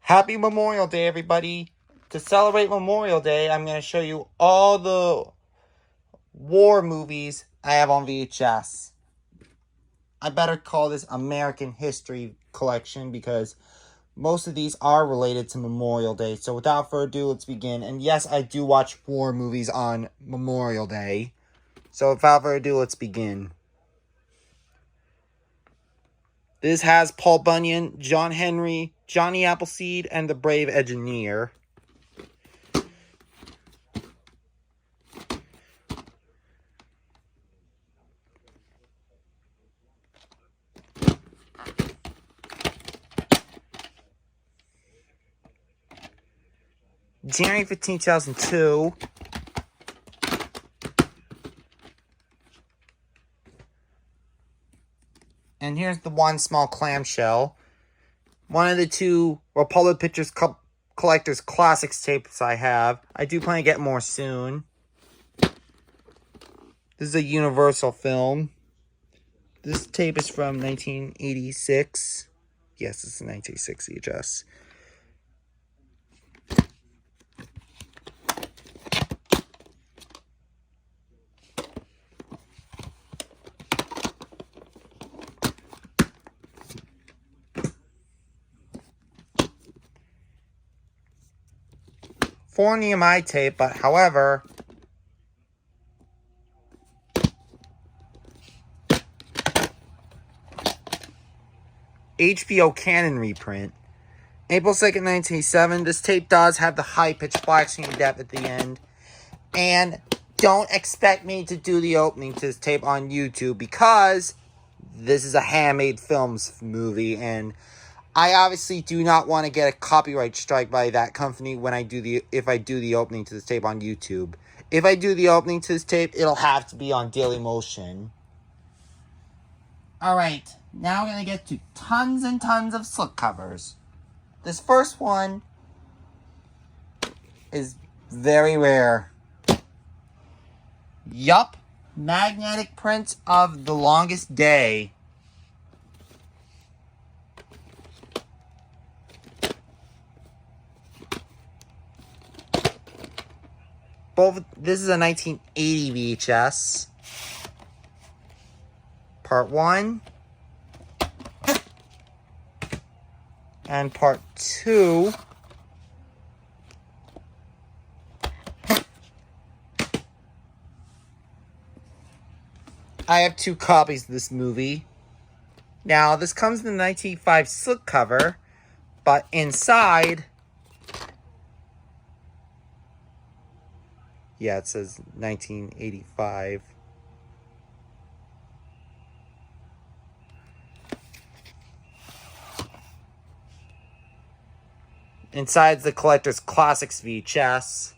Happy Memorial Day, everybody. To celebrate Memorial Day, I'm going to show you all the war movies I have on VHS. I better call this American History Collection because most of these are related to Memorial Day. So without further ado, let's begin. And yes, I do watch war movies on Memorial Day. So without further ado, let's begin. This has Paul Bunyan, John Henry, Johnny Appleseed, and the Brave Engineer. January 15, 2002. And here's the one small clamshell. One of the two Republic Pictures Collector's Classics tapes I have. I do plan to get more soon. This is a Universal film. This tape is from 1986. Yes, it's a 1986 VHS. For Nehemiah tape, but however, HBO Canon reprint. April 2nd, 1987. This tape does have the high-pitched black screen depth at the end. And don't expect me to do the opening to this tape on YouTube because this is a handmade films movie, and I obviously do not want to get a copyright strike by that company when if I do the opening to this tape on YouTube. If I do the opening to this tape, it'll have to be on Dailymotion. Alright, now we're going to get to tons and tons of slipcovers. This first one is very rare. Yup, magnetic prints of The Longest Day. This is a 1980 VHS. Part 1. And Part 2. I have 2 copies of this movie. Now, this comes in the 1985 slipcover, but inside... Yeah, it says 1985. Inside the Collector's Classics VHS.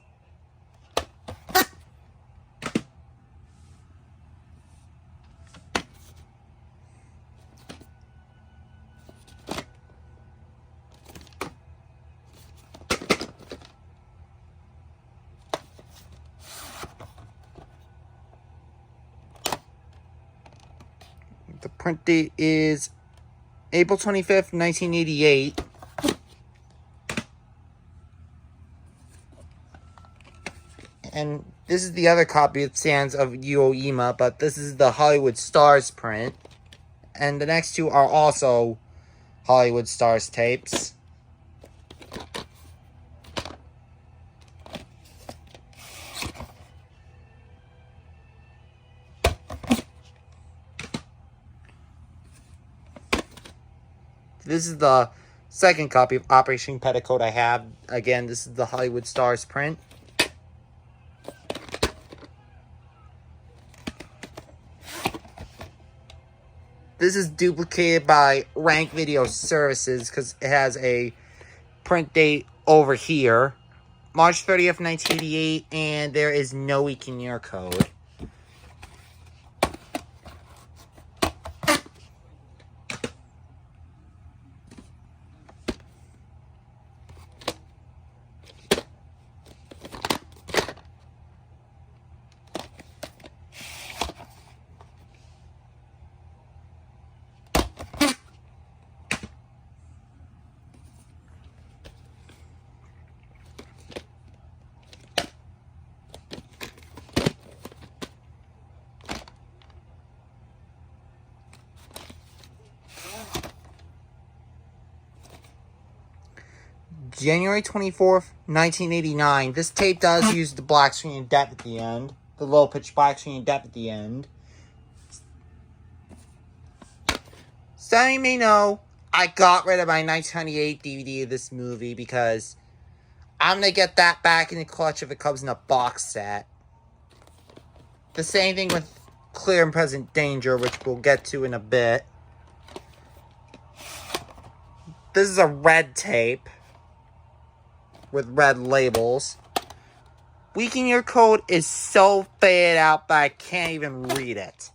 The print date is April 25th, 1988. And this is the other copy of Sands of Uoima, but this is the Hollywood Stars print. And the next 2 are also Hollywood Stars tapes. This is the second copy of Operation Petticoat I have. Again, this is the Hollywood Stars print. This is duplicated by Rank Video Services because it has a print date over here. March 30th, 1988, and there is no Econeer code. January 24th, 1989. This tape does use the black screen and depth at the end. The low pitch black screen and depth at the end. Some of you may know, I got rid of my 1998 DVD of this movie because I'm going to get that back in the clutch if it comes in a box set. The same thing with Clear and Present Danger, which we'll get to in a bit. This is a red tape with red labels. Week in Your Code is so faded out that I can't even read it.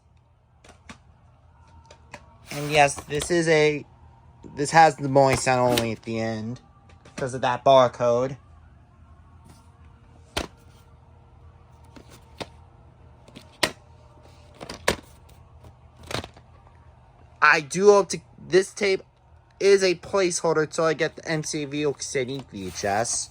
And yes, this has the Memorial sound only at the end because of that barcode. I do hope to. This tape is a placeholder until I get the MCA Video Cassette VHS.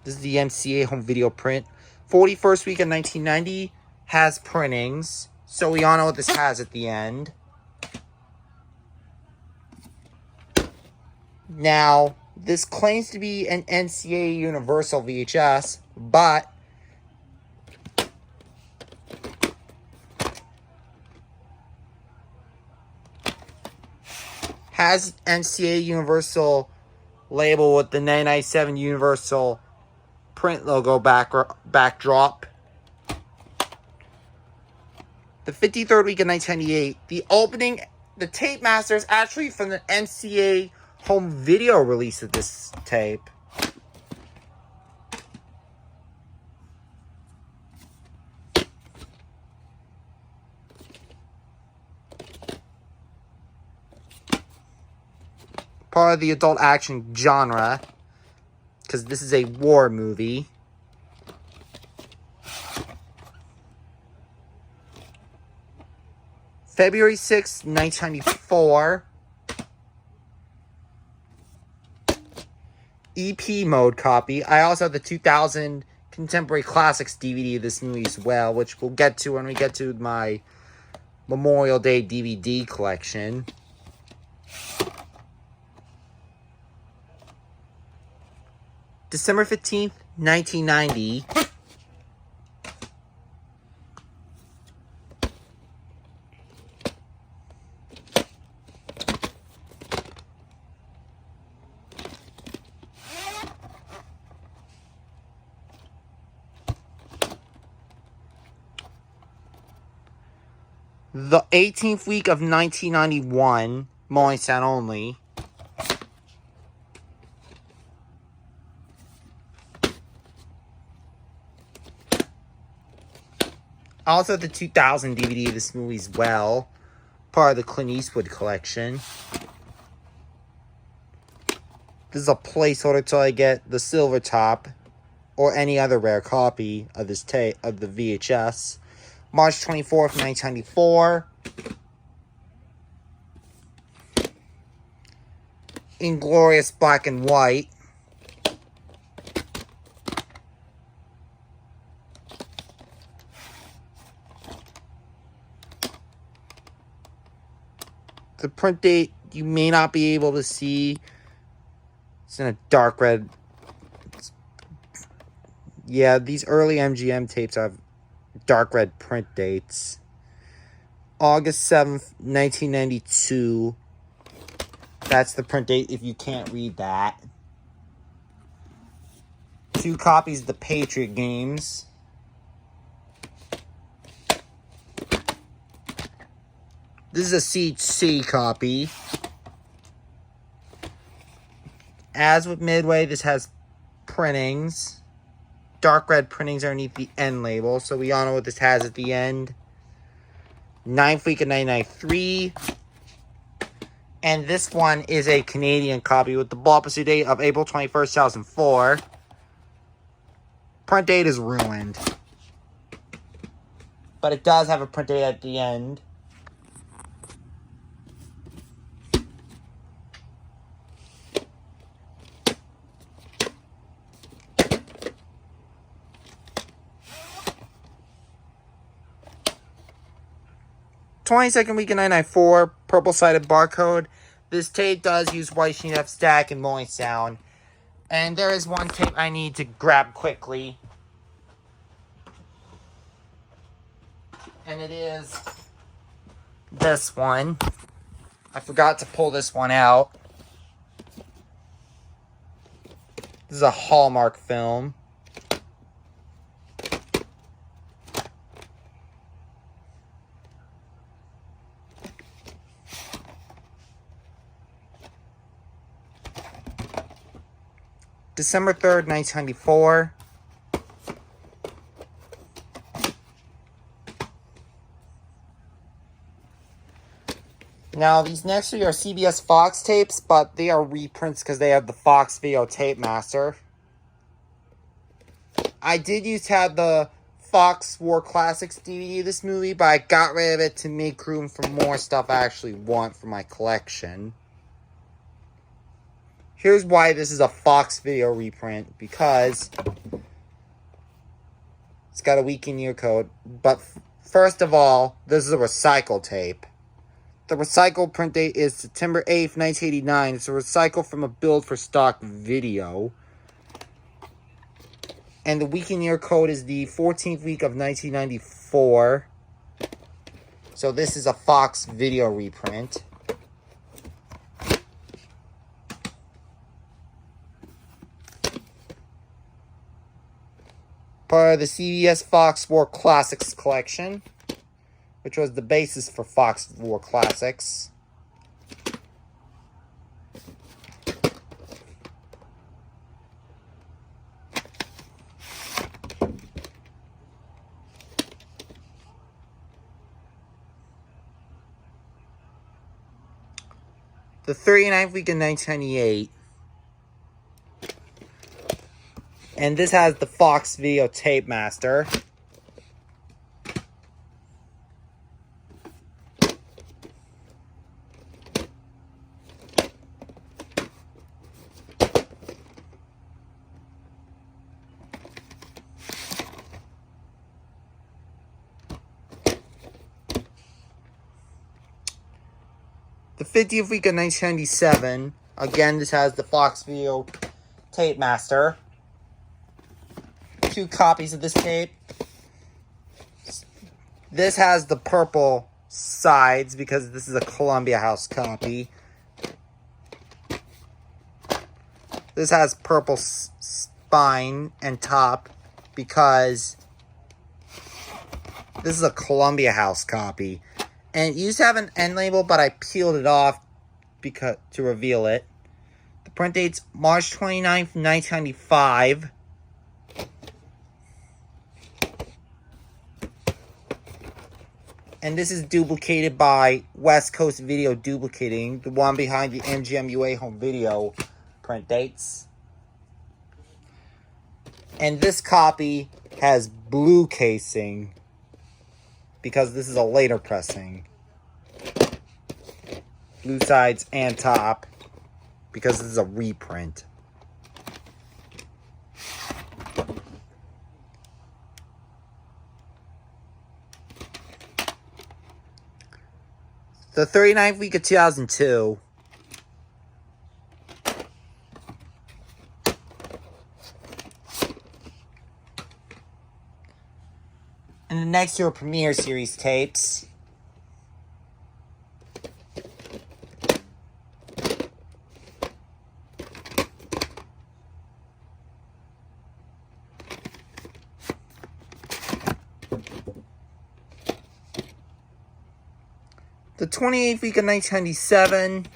This is the MCA home video print. 41st week of 1990 has printings, so we all know what this has at the end. Now, this claims to be an NCA Universal VHS, but has NCA Universal label with the 997 Universal print logo backdrop. The 53rd week of 1998. The tape master is actually from the MCA home video release of this tape. Part of the adult action genre, because this is a war movie. February 6th, 1994. EP mode copy. I also have the 2000 Contemporary Classics DVD of this movie as well, which we'll get to when we get to my Memorial Day DVD collection. December 15th, 1990. The 18th week of 1991, Molly Sound only. Also the 2000 DVD of this movie as well. Part of the Clint Eastwood collection. This is a placeholder till I get the silver top or any other rare copy of this tape of the VHS. March 24th, 1994. Inglorious black and white. The print date you may not be able to see. It's in a dark red. Yeah, these early MGM tapes have dark red print dates. August 7th, 1992. That's the print date if you can't read that. 2 copies of the Patriot games. This is a CHC copy. As with Midway, this has printings. Dark red printings underneath the end label, so we all know what this has at the end. 9th week of 1993. And this one is a Canadian copy with the blockbuster date of April 21st, 2004. Print date is ruined. But it does have a print date at the end. '22nd week of 1994, purple-sided barcode. This tape does use white sheet F stack and moist sound. And there is one tape I need to grab quickly. And it is this one. I forgot to pull this one out. This is a Hallmark film. December 3rd, 1994. Now, these next three are CBS Fox tapes, but they are reprints because they have the Fox Video Tape Master. I did used to have the Fox War Classics DVD of this movie, but I got rid of it to make room for more stuff I actually want for my collection. Here's why this is a Fox Video reprint, because it's got a week in year code. But first of all, this is a recycle tape. The recycle print date is September 8th, 1989. It's a recycle from a build for stock video. And the week in year code is the 14th week of 1994. So this is a Fox Video reprint. Part of the CBS Fox War Classics collection, which was the basis for Fox War Classics. The 39th week in 1998. And this has the Fox Video Tape Master. The 50th week of 1997. Again, this has the Fox Video Tape Master. 2 copies of this tape. This has the purple sides because this is a Columbia House copy. This has purple spine and top because this is a Columbia House copy. And it used to have an end label, but I peeled it off because to reveal it. The print date's March 29th, 1995. And this is duplicated by West Coast Video Duplicating, the one behind the MGMUA Home Video print dates. And this copy has blue casing because this is a later pressing. Blue sides and top because this is a reprint. The 39th week of 2002. And the next two are Premiere Series tapes. The 28th week of 1997.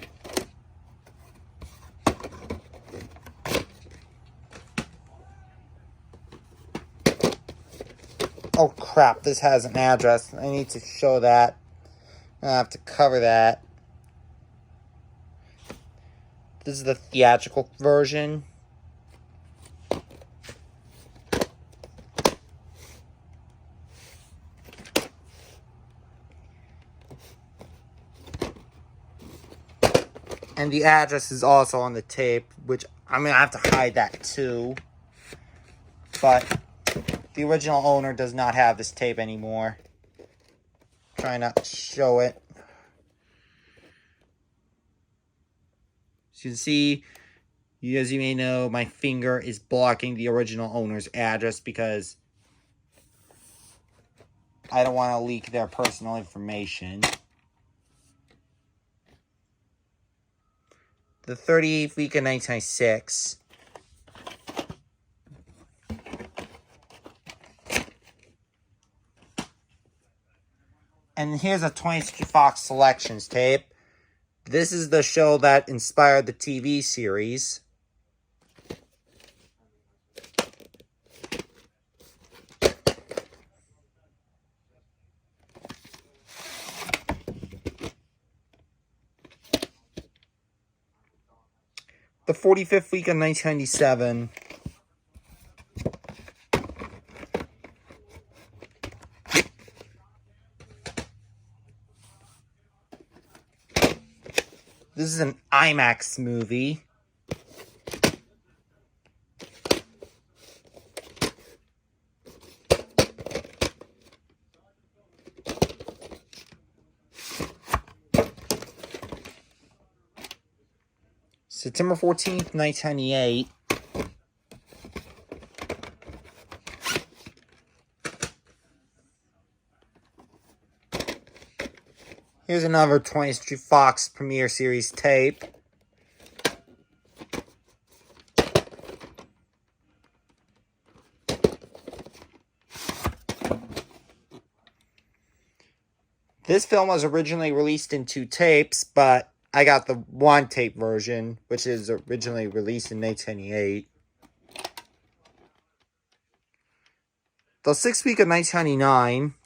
Oh crap, this has an address. I need to show that. I have to cover that. This is the theatrical version. And the address is also on the tape, which I'm going to have to hide that too. But the original owner does not have this tape anymore. Try not to show it. As you can see, as you may know, my finger is blocking the original owner's address because I don't want to leak their personal information. The 38th week of 1996. And here's a 20th Century Fox Selections tape. This is the show that inspired the TV series. The 45th week of 1997. This is an IMAX movie. September 14th, 1998. Here's another 20th Century Fox premiere series tape. This film was originally released in 2 tapes, but I got the 1 tape version, which is originally released in 1998. The 6th week of 1999.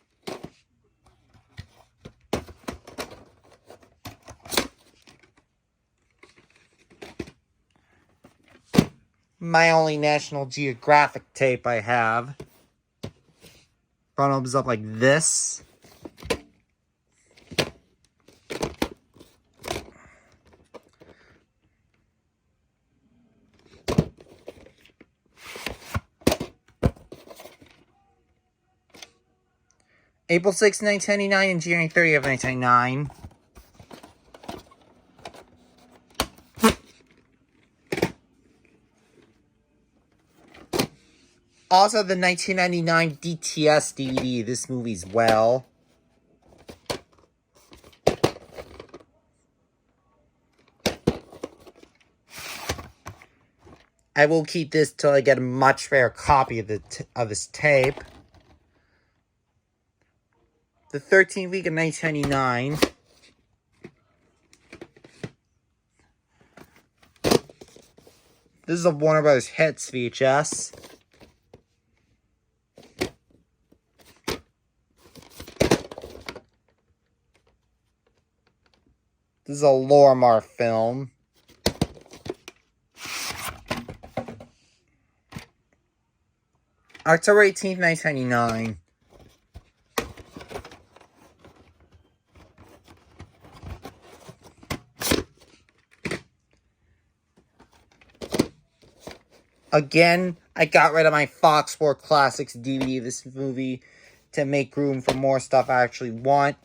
My only National Geographic tape I have. Front opens up like this. April 6, 1999 and January 30th of 1999. Also, the 1999 DTS DVD, this movie's well. I will keep this till I get a much fairer copy of this tape. The 13th week of 1999. This is a Warner Brothers Hits VHS. This is a Lorimar film. October 18th, 1999. Again, I got rid of my Fox 4 Classics DVD of this movie to make room for more stuff I actually want.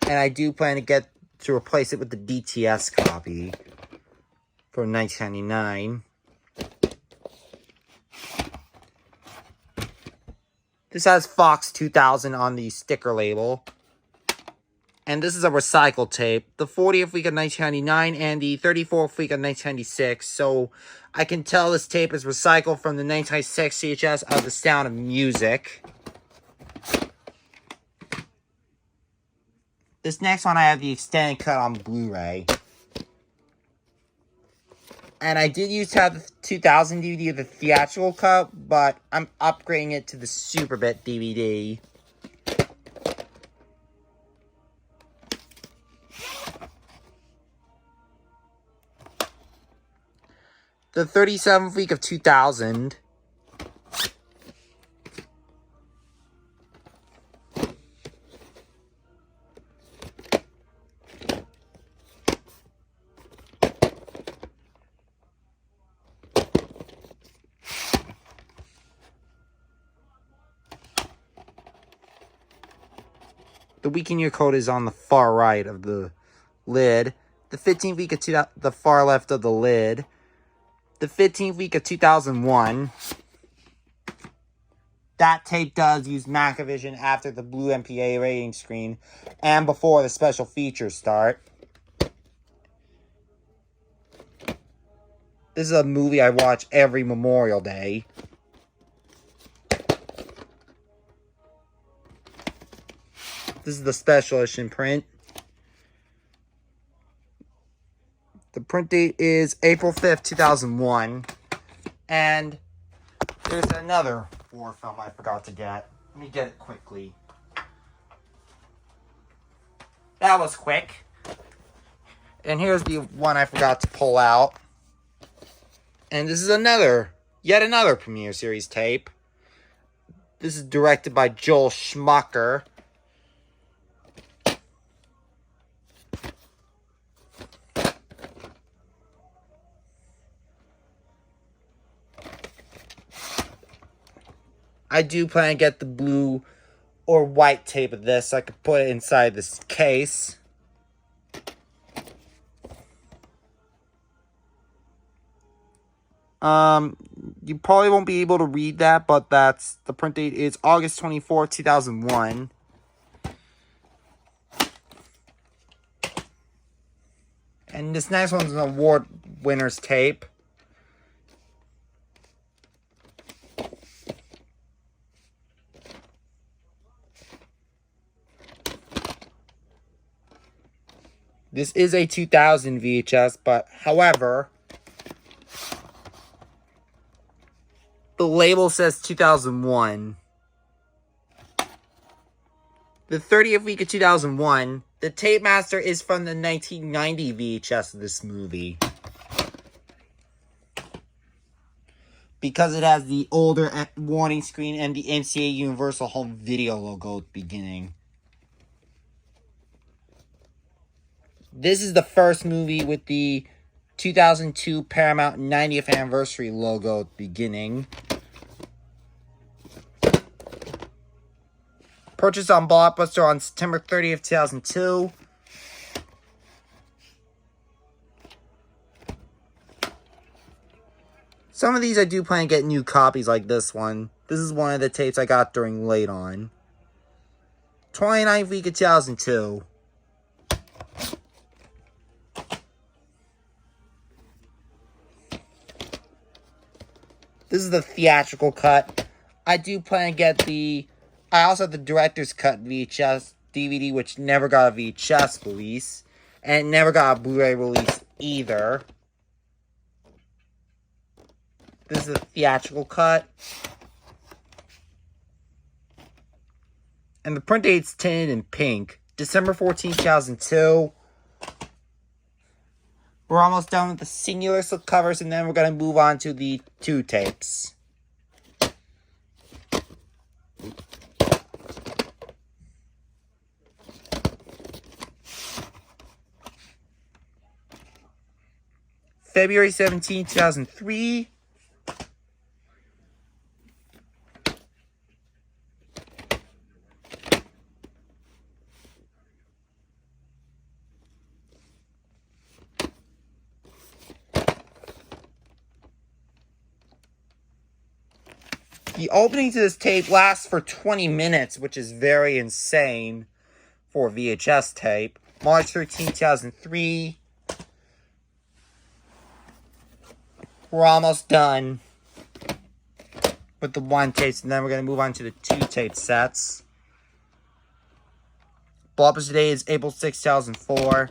And I do plan to replace it with the DTS copy for 1999. This has Fox 2000 on the sticker label. And this is a recycled tape. The 40th week of 1999 and the 34th week of 1996. So I can tell this tape is recycled from the 1996 VHS of The Sound of Music. This next one I have the extended cut on Blu-ray. And I did used to have the 2000 DVD of the theatrical cut, but I'm upgrading it to the Superbit DVD. The 37th week of 2000. The week in your code is on the far right of the lid. the 15th week of the far left of the lid, the 15th week of 2001. That tape does use Macrovision after the blue MPA rating screen and before the special features start. This is a movie I watch every Memorial Day. This is the special edition print. The print date is April 5th, 2001. And there's another horror film I forgot to get. Let me get it quickly. That was quick. And here's the one I forgot to pull out. And this is yet another Premiere Series tape. This is directed by Joel Schumacher. I do plan to get the blue or white tape of this so I could put it inside this case. You probably won't be able to read that, but the print date is August 24th, 2001. And this next one's an award winner's tape. This is a 2000 VHS, but however, the label says 2001. The 30th week of 2001, the tape master is from the 1990 VHS of this movie. Because it has the older warning screen and the NCAA Universal Home Video logo at the beginning. This is the first movie with the 2002 Paramount 90th anniversary logo at the beginning. Purchased on Blockbuster on September 30th, 2002. Some of these I do plan to get new copies like this one. This is one of the tapes I got during late on. 29th week of 2002. This is the theatrical cut. I do plan to get I also have the director's cut VHS DVD, which never got a VHS release. And it never got a Blu-ray release either. This is the theatrical cut. And the print date's tinted in pink. December 14th, 2002. We're almost done with the singular slip covers, and then we're going to move on to the two tapes. February 17, 2003. The opening to this tape lasts for 20 minutes, which is very insane for a VHS tape. March 13, 2003. We're almost done with the one tape, and then we're going to move on to the two tape sets. Blockbuster today is April 6, 2004.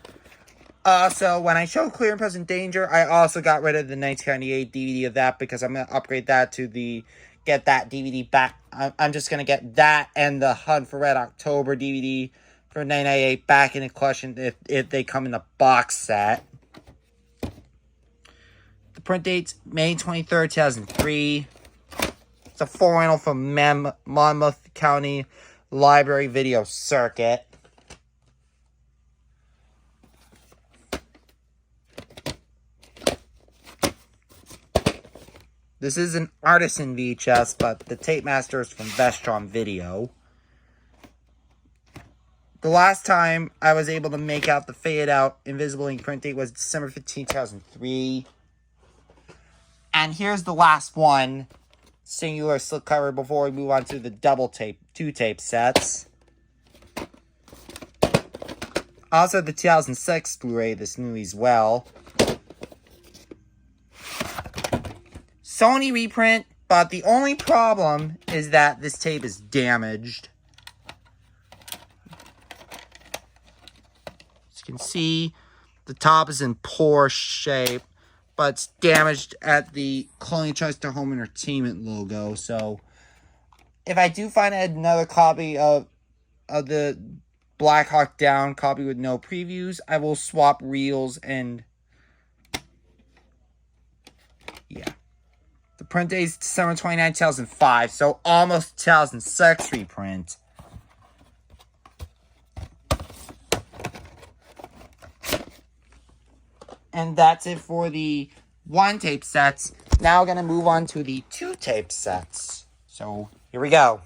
So when I showed Clear and Present Danger, I also got rid of the 1998 DVD of that because I'm going to upgrade that to get that DVD back. I'm just going to get that and the Hunt for Red October DVD for 1998 back in the collection if they come in the box set. The print date's May 23rd, 2003. It's a 4-rental from Monmouth County Library Video Circuit. This is an artisan VHS, but the tape master is from Vestron Video. The last time I was able to make out the faded out invisible ink print date was December 15, 2003. And here's the last one, singular slipcover, before we move on to the double tape, 2-tape sets. Also the 2006 Blu-ray, this movie as well. Sony reprint, but the only problem is that this tape is damaged. As you can see, the top is in poor shape, but it's damaged at the Cloning Trust to Home Entertainment logo. So, if I do find another copy of the Black Hawk Down copy with no previews, I will swap reels and yeah. The print date is December 29, 2005, so almost 2006 reprint. And that's it for the 1-tape sets. Now we're going to move on to the 2-tape sets. So, here we go.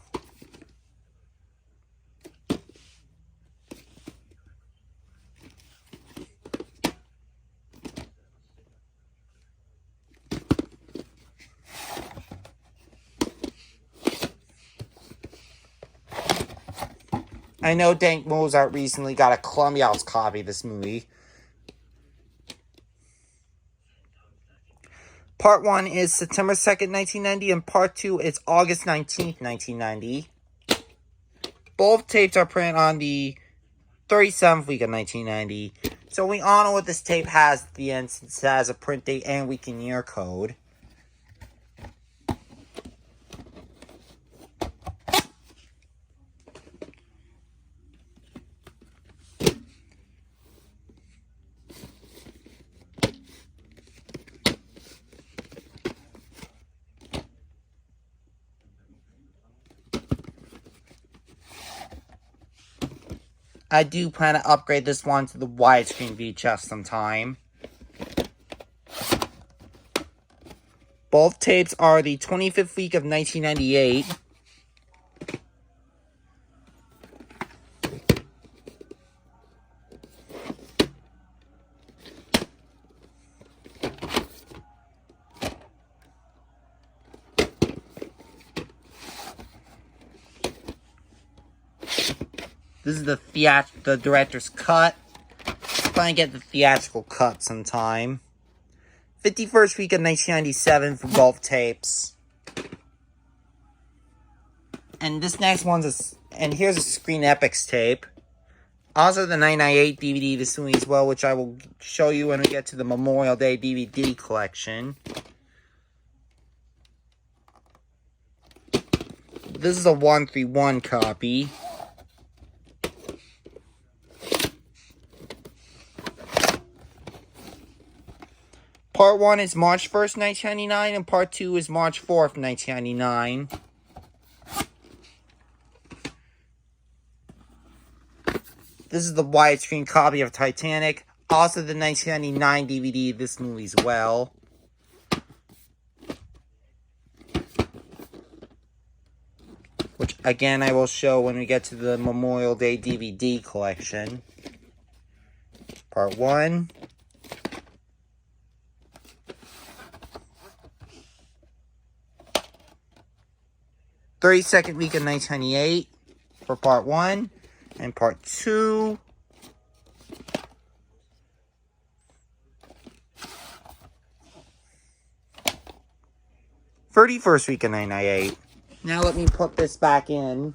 I know Dank Mozart recently got a Columbia House copy of this movie. Part 1 is September 2nd, 1990, and Part 2 is August 19th, 1990. Both tapes are printed on the 37th week of 1990. So we all know what this tape has at the end, since it has a print date and week and year code. I do plan to upgrade this one to the widescreen VHS sometime. Both tapes are the 25th week of 1998. This is the director's cut. Try and get the theatrical cut sometime. 51st week of 1997 for both tapes. And this next one's and here's a Screen Epics tape. Also the 998 DVD this movie as well, which I will show you when we get to the Memorial Day DVD collection. This is a 131 copy. Part 1 is March 1st, 1999, and Part 2 is March 4th, 1999. This is the widescreen copy of Titanic. Also the 1999 DVD of this movie as well. Which, again, I will show when we get to the Memorial Day DVD collection. Part 1. 32nd week of 1998 for Part 1, and Part 2. '31st week of 1998. Now let me put this back in.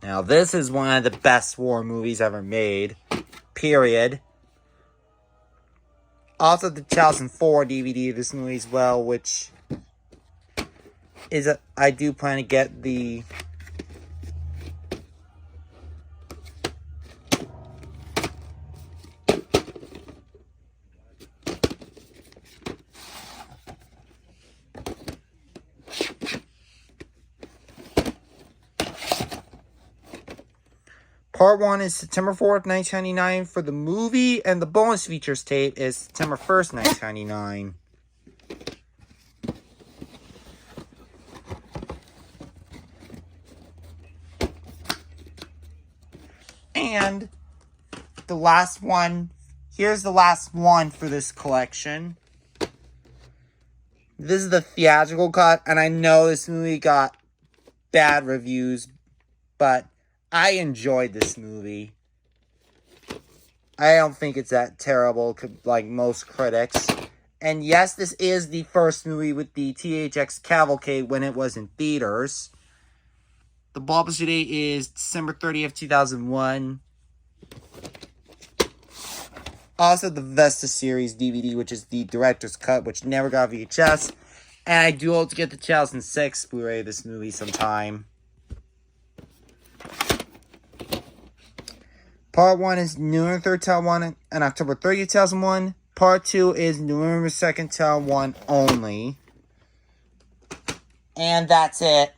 Now, this is one of the best war movies ever made. Period. Also, the 2004 DVD of this movie as well, which is I do plan to get the Part 1 is September 4th, 1999 for the movie, and the bonus features tape is September 1st, 1999. And the last one, here's the last one for this collection. This is the theatrical cut, and I know this movie got bad reviews, but I enjoyed this movie. I don't think it's that terrible like most critics. And yes, this is the first movie with the THX Cavalcade when it was in theaters. The published date is December 30th, 2001. Also, the Vesta series DVD, which is the director's cut, which never got VHS. And I do hope to get the 2006 Blu-ray of this movie sometime. Part 1 is November 3rd, 2001, and October 30th, 2001. Part 2 is November 2nd, 2001 only. And that's it.